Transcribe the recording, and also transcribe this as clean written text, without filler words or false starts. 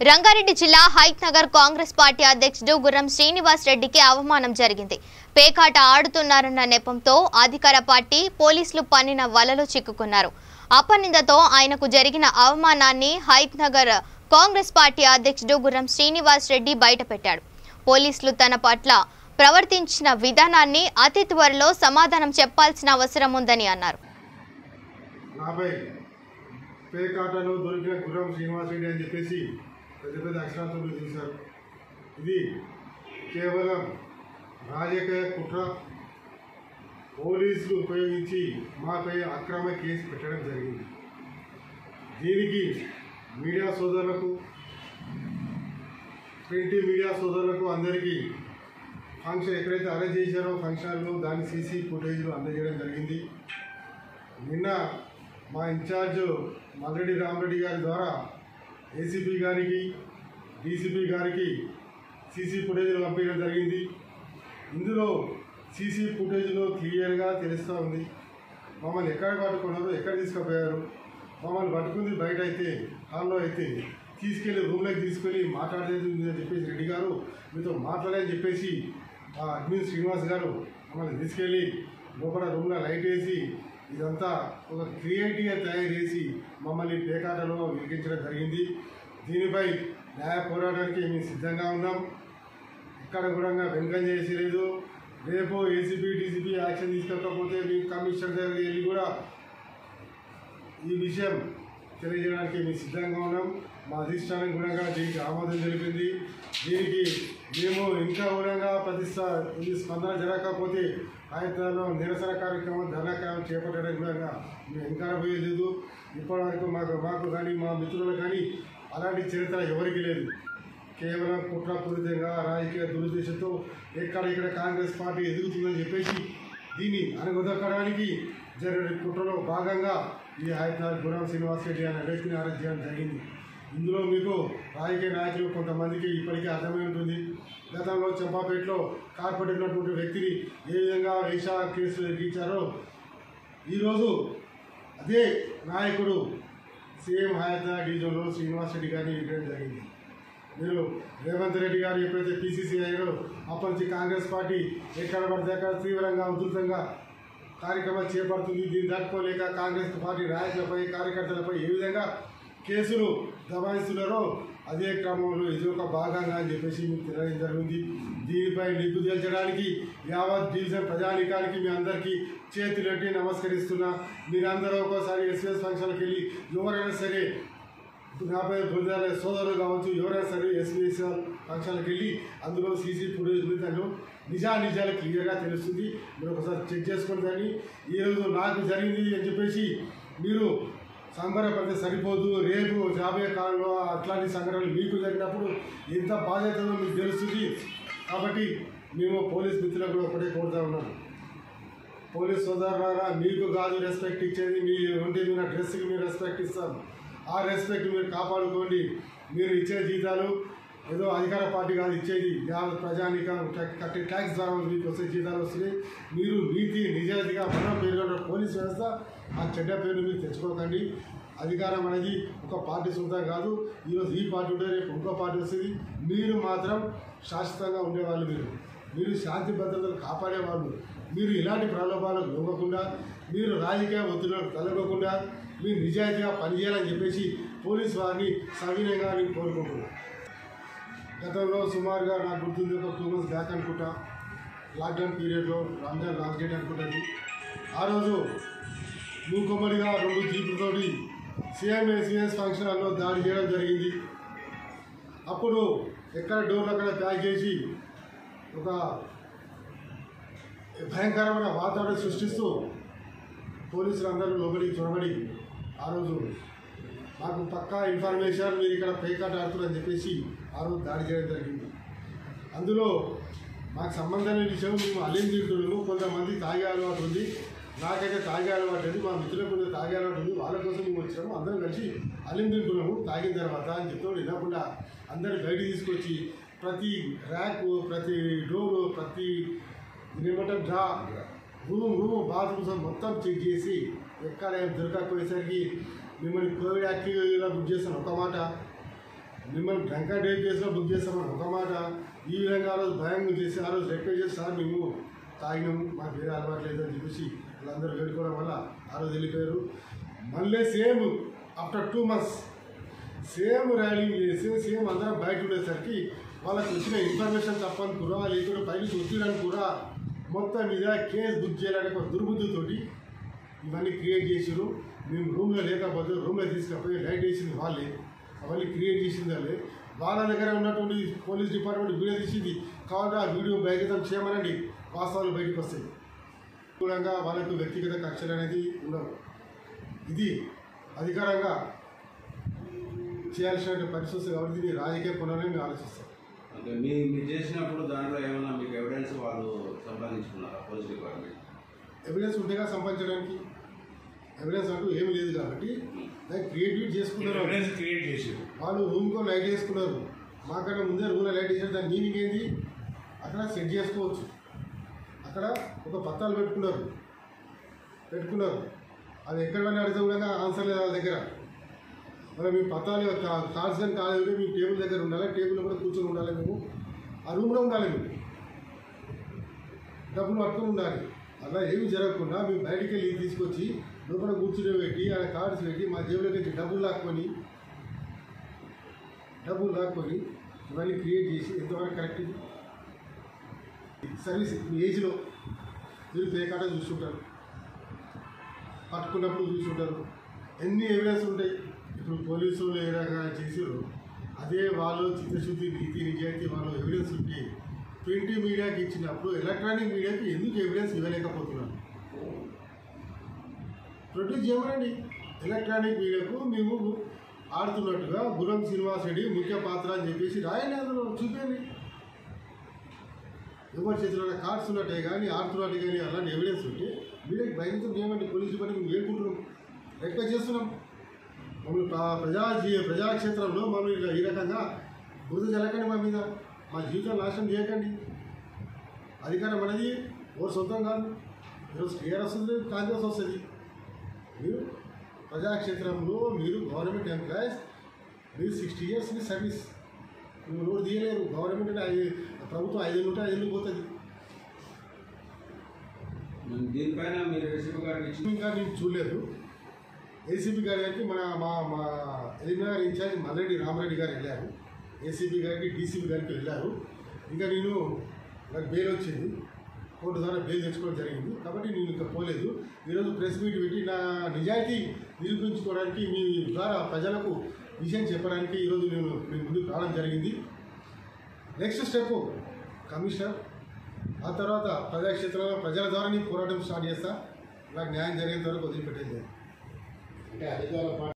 రంగారెడ్డి జిల్లా హైత్ నగర్ కాంగ్రెస్ పార్టీ అధ్యక్షుడు గుర్రం శ్రీనివాస్ రెడ్డికి అవమానం జరిగింది. పేకాట ఆడుతున్నారన్న నెపంతో అధికార పార్టీ పోలీసులు పన్నిన వలలో చిక్కుకున్నారు. అపనిందతో ఆయనకు జరిగిన అవమానాన్ని హైత్ నగర్ కాంగ్రెస్ పార్టీ అధ్యక్షుడు గుర్రం శ్రీనివాస్ రెడ్డి బయటపెట్టాడు. పోలీసులు తన పట్ల ప్రవర్తించిన విధానాన్ని అతి త్వరలో సమాధానం చెప్పాల్సిన అవసరం ఉందని అన్నారు. పేకాటలో దొరికిన గుర్రం శ్రీనివాస్ రెడ్డి అని చెప్పేసి పెద్ద పెద్ద అక్షరాలతో చూశారు. ఇది కేవలం రాజకీయ కుట్ర. పోలీసులు ఉపయోగించి మాపై అక్రమ కేసు పెట్టడం జరిగింది. దీనికి మీడియా సోదరులకు, ప్రింట్ మీడియా సోదరులకు అందరికీ ఫంక్షన్ ఎక్కడైతే అరేంజ్ చేశారో ఫంక్షన్లో దాని సీసీ ఫుటేజ్లు అందజేయడం జరిగింది. నిన్న మా ఇన్ఛార్జ్ మల్రెడ్డి రామరెడ్డి గారి ద్వారా ఏసీపీ గారికి, డీసీపీ గారికి సీసీ ఫుటేజ్లు పంపించడం జరిగింది. ఇందులో సీసీ ఫుటేజ్లో క్లియర్గా తెలుస్తూ ఉంది మమ్మల్ని ఎక్కడ పట్టుకున్నారు, ఎక్కడ తీసుకుపోయారు. మమ్మల్ని పట్టుకుంది బయట అయితే, హాల్లో అయితే తీసుకెళ్ళి రూమ్లోకి తీసుకెళ్ళి మాట్లాడేది అని చెప్పేసి రెడ్డి గారు మీతో మాట్లాడని చెప్పేసి అడ్మిన్ శ్రీనివాస్ గారు మమ్మల్ని తీసుకెళ్ళి లోపల రూమ్లో లైట్ వేసి ఇదంతా ఒక క్రియేటివ్గా తయారు చేసి మమ్మల్ని పేకాటలో ఇరికించడం జరిగింది. దీనిపై న్యాయ పోరాటానికి మేము సిద్ధంగా ఉన్నాం. ఇక్కడ కూడా వెనుకం చేసి లేదు. రేపు ఏసీపీ డీసీపీ యాక్షన్ తీసుకోకపోతే మీ కమిషనర్ దగ్గర వెళ్ళి కూడా ఈ విషయం తెలియజేయడానికి మేము సిద్ధంగా ఉన్నాం. మా అధిష్టానం కూడా దీనికి ఆమోదం తెలిపింది. దీనికి మేము ఇంకా కూడా ఇది స్పందన జరగకపోతే ఆయనలో నిరసన కార్యక్రమం, ధర్నా కార్యక్రమం చేపట్టడానికి కూడా మేము ఎంకరేజ్. ఇప్పటివరకు మాకు కానీ మా మిత్రులు కానీ అలాంటి చరిత్ర ఎవరికి లేదు. కేవలం కుట్రపూరితంగా రాజకీయ దురుద్దేశంతో ఇక్కడ కాంగ్రెస్ పార్టీ ఎదుగుతుందని చెప్పేసి దీన్ని అనుగొదక్కడానికి జరిగిన కుట్రలో భాగంగా ఈ హైదరాబాద్ గుర్రం శ్రీనివాస్ రెడ్డి అనే వ్యక్తిని అరెస్ట్ చేయడం జరిగింది. ఇందులో మీకు రాజకీయ నాయకులు కొంతమందికి ఇప్పటికీ అర్థమై ఉంటుంది. గతంలో చంపాపేటలో కార్పొరేట్ ఉన్నటువంటి వ్యక్తిని ఏ విధంగా వేషా కేసులు ఎదిగించారో ఈరోజు అదే నాయకుడు సీఎం హైదరాబాద్ డివిజన్లో శ్రీనివాస్ రెడ్డి గారిని ఇవ్వడం జరిగింది. మీరు రేవంత్ రెడ్డి గారు ఎప్పుడైతే పీసీసీ అయ్యారో అప్పటి నుంచి కాంగ్రెస్ పార్టీ ఎక్కడ పడితే అక్కడ తీవ్రంగా ఉధృతంగా కార్యక్రమాలు చేపడుతుంది. దీన్ని తట్టుకోలేక కాంగ్రెస్ పార్టీ నాయకులపై, కార్యకర్తలపై ఏ విధంగా కేసులు దబాయిస్తున్నారో అదే క్రమంలో ఇది ఒక భాగంగా అని చెప్పేసి మీకు తెలియడం జరిగింది. దీనిపై నిగ్గు తేల్చడానికి యావత్ డివిజన్ ప్రజానీకానికి మీ అందరికీ చేతులెట్టి నమస్కరిస్తున్నా. మీరందరూ ఒక్కోసారి ఎస్ఎస్ ఫంక్షన్కి వెళ్ళి ఎవరైనా సరే నాపై బృందాల సోదరులు కావచ్చు, ఎవరైనా సరే ఎస్ఎస్ ఫంక్షన్కి వెళ్ళి అందులో సీసీ ఫుటేజ్ దాంట్లో నిజాలు క్లియర్గా తెలుస్తుంది. మీరు ఒకసారి చెక్ చేసుకుని దాన్ని ఈరోజు నాకు జరిగింది అని చెప్పేసి మీరు సంబరపడితే సరిపోదు. రేపు రాబోయే కాలంలో అట్లాంటి సంఘటనలు మీకు జరిగినప్పుడు ఎంత బాధ్యతలో మీకు తెలుస్తుంది. కాబట్టి మేము పోలీస్ మిత్రులకు కూడా ఒకటే కోరుతా ఉన్నాం. పోలీస్ సోదరులారా, మీకు కాదు రెస్పెక్ట్ ఇచ్చేది, మీ ఒంటి మీద డ్రెస్కి మీరు రెస్పెక్ట్ ఇస్తాం. ఆ రెస్పెక్ట్ మీరు కాపాడుకోండి. మీరు ఇచ్చే జీతాలు ఏదో అధికార పార్టీ కాదు ఇచ్చేది, ప్రజానికం కట్టే ట్యాక్స్ ద్వారా మీకు వచ్చే జీతాలు వస్తున్నాయి. మీరు నీతి నిజాయితీగా మనం పేరుగొన్న పోలీస్ వ్యవస్థ ఆ చెడ్డ పేరు మీరు తెచ్చుకోకండి. అధికారం అనేది ఒక పార్టీ సొంతం కాదు. ఈరోజు ఈ పార్టీ ఉంటే రేపు ఇంకో పార్టీ వస్తుంది. మీరు మాత్రం శాశ్వతంగా ఉండేవాళ్ళు. మీరు శాంతి భద్రతలు కాపాడేవాళ్ళు. మీరు ఇలాంటి ప్రలోభాలకు లొంగకుండా, మీరు రాజకీయ ఒత్తిడిలకు తలగకుండా మీరు నిజాయితీగా పనిచేయాలని చెప్పేసి పోలీసు వారిని సవినయంగా నేను కోరుకుంటున్నాను. గతంలో సుమారుగా నాకు గుర్తుంది, ఒక 2 months బ్యాక్ అనుకుంటా, లాక్డౌన్ పీరియడ్లో రంజాన్ లాస్ట్ డేట్ అనుకుంటుంది. ఆ రోజు మూకుమ్మడిగా 2 జీపులతోటి సిఎస్ ఫంక్షన్ హాల్లో దాడి చేయడం జరిగింది. అప్పుడు ఎక్కడ డోర్లు అక్కడ ప్యాక్ చేసి ఒక భయంకరమైన వాతావరణం సృష్టిస్తూ పోలీసులు అందరూ లోపలికి చొరబడి ఆ రోజు మాకు పక్కా ఇన్ఫర్మేషన్ మీరు ఇక్కడ పేకాట ఆడుతున్నారని చెప్పేసి ఆ రోజు దాడి చేయడం జరిగింది. అందులో మాకు సంబంధం లేని విషయం మేము అల్లిం తింటున్నాము. కొంతమంది తాగే అలవాటు ఉంది, నాకైతే తాగే అలవాటు లేదు, మా మిత్రులకు కొంచెం తాగే అలవాటు ఉంది. వాళ్ళ కోసం మేము వచ్చినాము, అందరం కలిసి అల్లిం తింటున్నాము. తాగిన తర్వాత అని చెప్తాడు వినకుండా అందరిని బయటికి తీసుకొచ్చి ప్రతి ర్యాకు, ప్రతి డోరు, ప్రతి ఏమంటారు డ్రా, రూమ్ బాత్రూమ్స్ మొత్తం చెక్ చేసి ఎక్కడ దొరకకపోయేసరికి మిమ్మల్ని కోవిడ్ యాక్టివ్గా బుక్ చేస్తాను. ఒక మాట మిమ్మల్ని డ్రంక్ అండ్ డ్రైవ్ కేసులో బుక్ చేస్తామని ఒక మాట, ఈ విధంగా ఆ రోజు భయం చేసి ఆ రోజు రిక్వెస్ట్ చేసి సార్ మేము తాగినాము మాకు వేరే అలవాటు లేదని చెప్పేసి వాళ్ళందరూ వేడుకోవడం వల్ల ఆ రోజు వెళ్ళిపోయారు. మళ్ళీ సేమ్ ఆఫ్టర్ 2 months సేమ్ ర్యాలింగ్ చేసి సేమ్ అందరం బయట ఉండేసరికి వాళ్ళకి వచ్చిన ఇన్ఫర్మేషన్ తప్పని కూడా లేకుండా పైకి వచ్చిరని కూడా మొత్తం మీద కేసు బుక్ చేయాలని ఒక దుర్బుద్ధితోటి ఇవన్నీ క్రియేట్ చేసారు. మేము రూమ్లో లేకపోతే రూమ్లో తీసుకపోయి లైట్ వేసింది వాళ్ళే, అవన్నీ క్రియేట్ చేసింది వాళ్ళే. వాళ్ళ దగ్గర ఉన్నటువంటి పోలీస్ డిపార్ట్మెంట్ వీడియో తీసింది కాబట్టి ఆ వీడియో బహిర్గతం చేయమనండి, వాస్తవాలు బయటకు వస్తాయి. కూడా వాళ్ళకు వ్యక్తిగత కక్షలు అనేది ఉండవు. ఇది అధికారంగా చేయాల్సిన పరిస్థితి కాబట్టి దీన్ని రాజకీయ కోణంలో మేము ఆలోచిస్తాం. అంటే మీరు చేసినప్పుడు దాంట్లో ఏమైనా మీకు ఎవిడెన్స్ వాళ్ళు సంపాదించుకున్నారా పోలీస్ డిపార్ట్మెంట్? ఎవిడెన్స్ ఉంటేగా సంపాదించడానికి, ఎవిడెన్స్ అంటూ ఏమి లేదు కాబట్టి దాన్ని క్రియేట్ చేసుకున్నారు. వాళ్ళు రూమ్కో లైట్ వేసుకున్నారు, మాకన్నా ముందే రూమ్లో లైట్ వేసారు. దాని మీనింగ్ ఏంది? అక్కడ సెట్ చేసుకోవచ్చు. అక్కడ ఒక పత్రాలు పెట్టుకున్నారు, అది ఎక్కడ అడిగితే కూడా ఆన్సర్ లేదు వాళ్ళ దగ్గర. మరి మీ పత్రాలు కార్డ్స్ కానీ కాలేదు, మీ టేబుల్ దగ్గర ఉండాలి, టేబుల్లో కూడా కూర్చొని ఉండాలి, మేము ఆ రూమ్లో ఉండాలి, మేము డబ్బులు పట్టుకొని ఉండాలి. అలా ఏమి జరగకుండా మేము బయటికి వెళ్ళి తీసుకొచ్చి లోపల కూర్చుని పెట్టి ఆడ కార్డ్స్ పెట్టి మా జేబులోకి వచ్చి డబ్బులు లాక్కొని ఇవన్నీ క్రియేట్ చేసి ఎంతవరకు కరెక్ట్? సర్వీస్ మీ ఏజ్లో మీరు పేకాట చూస్తుంటారు, పట్టుకున్నప్పుడు చూస్తుంటారు, ఎన్ని ఎవిడెన్స్ ఉంటాయి. ఇప్పుడు పోలీసులు ఏ రకంగా చేసారు అదే వాళ్ళు చిత్తశుద్ధి నీతి నిజాయితీ వాళ్ళు ఎవిడెన్స్ ఉంటే ప్రింట్ మీడియాకి ఇచ్చినప్పుడు ఎలక్ట్రానిక్ మీడియాకి ఎందుకు ఎవిడెన్స్ ఇవ్వలేకపోతున్నారు? ప్రొడ్యూస్ చేయమనండి. ఎలక్ట్రానిక్ మీడియాకు మేము ఆడుతున్నట్టుగా గుర్రం శ్రీనివాస్ రెడ్డి ముఖ్య పాత్ర అని చెప్పేసి రాయండి, అందులో చూపేయండి. ఎవరి చేతిలో కార్డ్స్ ఉన్నట్టే కానీ ఆడుతున్నట్టు కానీ అలాంటి ఎవిడెన్స్ ఉంటే మీడియాకి బయలుదేరం చేయమండి. పోలీసు పని మేము వేడుకుంటున్నాం, రిక్వెస్ట్ చేస్తున్నాం. మమ్మల్ని ప్రజాక్షేత్రంలో మమ్మల్ని ఈ రకంగా బురద జల్లకండి, మా మీద మా జీవితం నాశనం చేయకండి. అధికారం అనేది ఓరు సొంతం కాదు. ఈరోజు టీఆర్ వస్తుంది, కాంగ్రెస్ వస్తుంది. మీరు ప్రజాక్షేత్రంలో మీరు గవర్నమెంట్ ఎంప్లాయీస్, మీరు 60 years సర్వీస్, మీరు రోడ్డు తీయలేరు. గవర్నమెంట్ అంటే ప్రభుత్వం 5 ఏళ్ళు ఉంటే 5 ఏళ్ళు పోతుంది. దీనిపైన మీరు ఏసీపీ గారికి ఇంకా నేను చూడలేదు. ఏసీపీ గారికి మా ఎలిమినగర్ ఇన్ఛార్జ్ మల్లెడ్డి రామరెడ్డి గారు వెళ్ళారు, ఏసీపీ గారికి డీసీపీ గారికి వెళ్ళారు. ఇంకా నాకు బెయిల్ వచ్చింది, కోర్టు ద్వారా బెయిల్ తెచ్చుకోవడం జరిగింది కాబట్టి నేను ఇంకా పోలేదు. ఈరోజు ప్రెస్ మీట్ పెట్టి నా నిజాయితీ నిరూపించుకోవడానికి మీ ద్వారా ప్రజలకు విషయం చెప్పడానికి ఈరోజు నేను మీ ముందుకు రావడం జరిగింది. నెక్స్ట్ స్టెప్ కమిషనర్, ఆ తర్వాత ప్రజాక్షేత్రంలో ప్రజల ద్వారా నేను పోరాటం స్టార్ట్ చేస్తా. నాకు న్యాయం జరిగేంత వరకు వదిలిపెట్టేది. అంటే అధికార పార్టీ